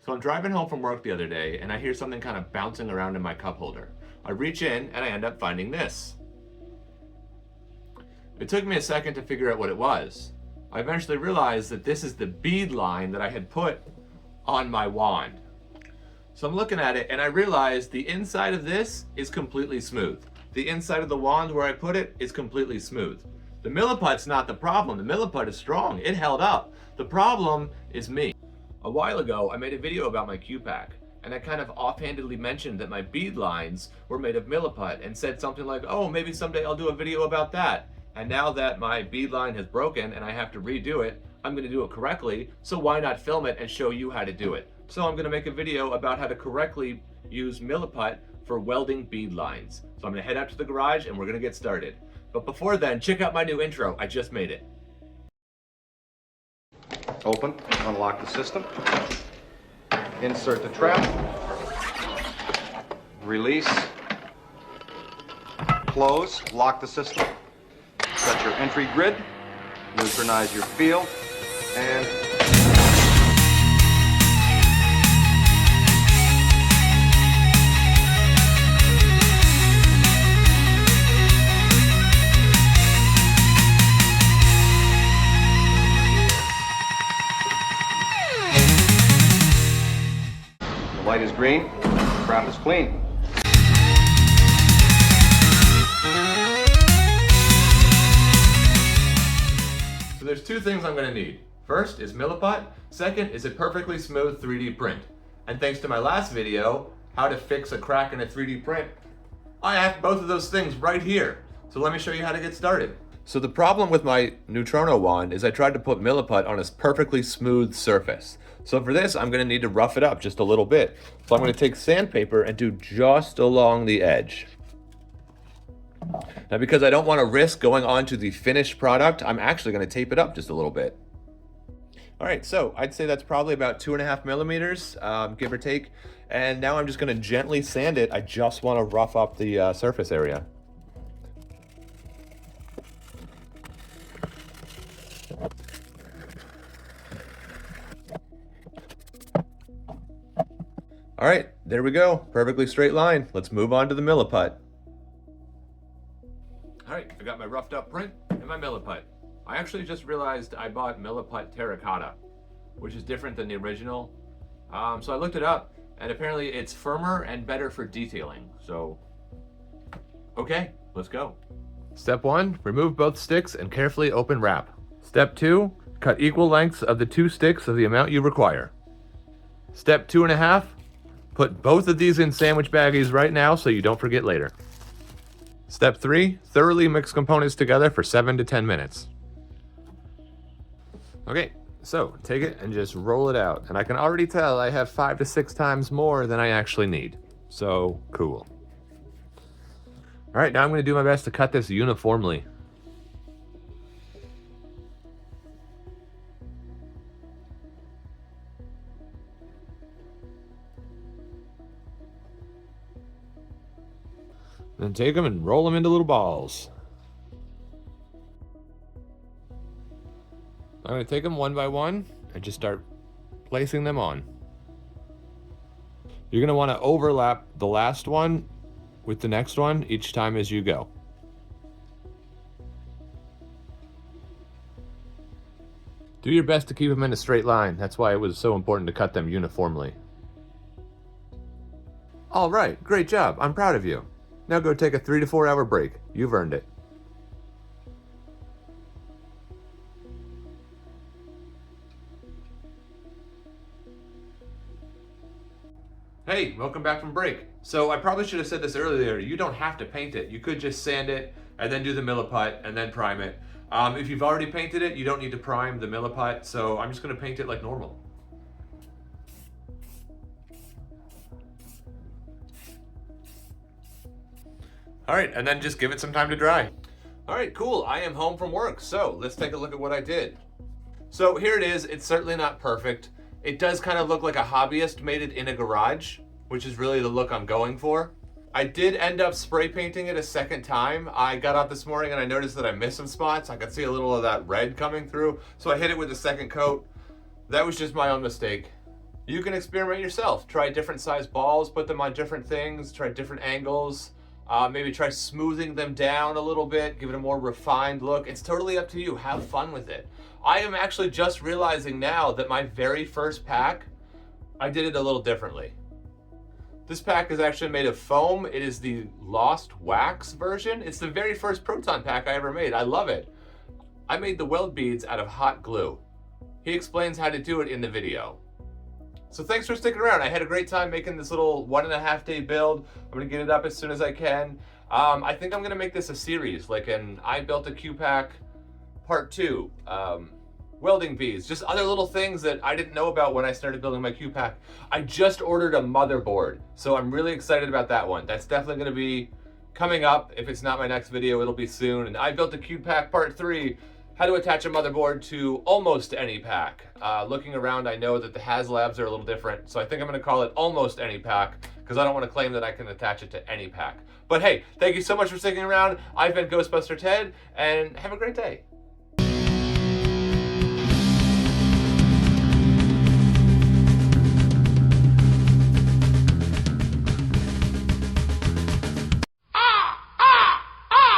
So I'm driving home from work the other day and I hear something kind of bouncing around in my cup holder. I reach in and I end up finding this. It took me a second to figure out what it was. I eventually realized that this is the bead line that I had put on my wand. So I'm looking at it and I realized the inside of this is completely smooth. The inside of the wand where I put it is completely smooth. The milliput's not the problem. The milliput is strong. It held up. The problem is me. A while ago, I made a video about my Q-Pack, and I kind of offhandedly mentioned that my bead lines were made of milliput and said something like, oh, maybe someday I'll do a video about that. And now that my bead line has broken and I have to redo it, I'm going to do it correctly, so why not film it and show you how to do it? So I'm going to make a video about how to correctly use milliput for welding bead lines. So I'm going to head out to the garage and we're going to get started. But before then, check out my new intro. I just made it. Open, unlock the system, insert the trap, release, close, lock the system, set your entry grid, neutronize your field, and the light is green, the trap is clean. So there's two things I'm going to need. First is milliput. Second is a perfectly smooth 3D print. And thanks to my last video, how to fix a crack in a 3D print, I have both of those things right here. So let me show you how to get started. So the problem with my Neutrono wand is I tried to put milliput on a perfectly smooth surface. So for this, I'm going to need to rough it up just a little bit. So I'm going to take sandpaper and do just along the edge. Now, because I don't want to risk going on to the finished product, I'm actually going to tape it up just a little bit. All right, so I'd say that's probably about 2.5 millimeters, give or take. And now I'm just going to gently sand it. I just want to rough up the surface area. All right, there we go. Perfectly straight line. Let's move on to the milliput. All right, I got my roughed up print and my milliput. I actually just realized I bought milliput terracotta, which is different than the original. So I looked it up, and apparently it's firmer and better for detailing. So, okay, let's go. Step 1, remove both sticks and carefully open wrap. Step 2, cut equal lengths of the two sticks of the amount you require. Step 2.5, put both of these in sandwich baggies right now so you don't forget later. Step 3, thoroughly mix components together for 7 to 10 minutes. Okay, so take it and just roll it out. And I can already tell I have 5 to 6 times more than I actually need. So cool. All right, now I'm going to do my best to cut this uniformly. Then take them and roll them into little balls. I'm going to take them one by one and just start placing them on. You're going to want to overlap the last one with the next one each time as you go. Do your best to keep them in a straight line. That's why it was so important to cut them uniformly. All right, great job. I'm proud of you. Now go take a 3 to 4 hour break. You've earned it. Hey, welcome back from break. So I probably should have said this earlier. You don't have to paint it. You could just sand it and then do the milliput and then prime it. If you've already painted it, you don't need to prime the milliput. So I'm just going to paint it like normal. All right, and then just give it some time to dry. All right, cool. I am home from work. So let's take a look at what I did. So here it is. It's certainly not perfect. It does kind of look like a hobbyist made it in a garage, which is really the look I'm going for. I did end up spray painting it a second time. I got out this morning and I noticed that I missed some spots. I could see a little of that red coming through. So I hit it with a second coat. That was just my own mistake. You can experiment yourself. Try different size balls, put them on different things, try different angles. Maybe try smoothing them down a little bit, give it a more refined look. It's totally up to you. Have fun with it. I am actually just realizing now that my very first pack, I did it a little differently. This pack is actually made of foam. It is the Lost Wax version. It's the very first proton pack I ever made. I love it. I made the Weld beads out of hot glue. He explains how to do it in the video. So thanks for sticking around. I had a great time making this little 1.5 day build. I'm gonna get it up as soon as I can. I think I'm gonna make this a series, like an I Built a Q-Pack Part 2. Welding beads, just other little things that I didn't know about when I started building my Q-Pack. I just ordered a motherboard, so I'm really excited about that one. That's definitely gonna be coming up. If it's not my next video, it'll be soon. And I Built a Q-Pack Part 3, how to attach a motherboard to almost any pack. Looking around, I know that the HasLabs are a little different, so I think I'm gonna call it almost any pack, because I don't wanna claim that I can attach it to any pack. But hey, thank you so much for sticking around. I've been Ghostbuster Ted, and have a great day.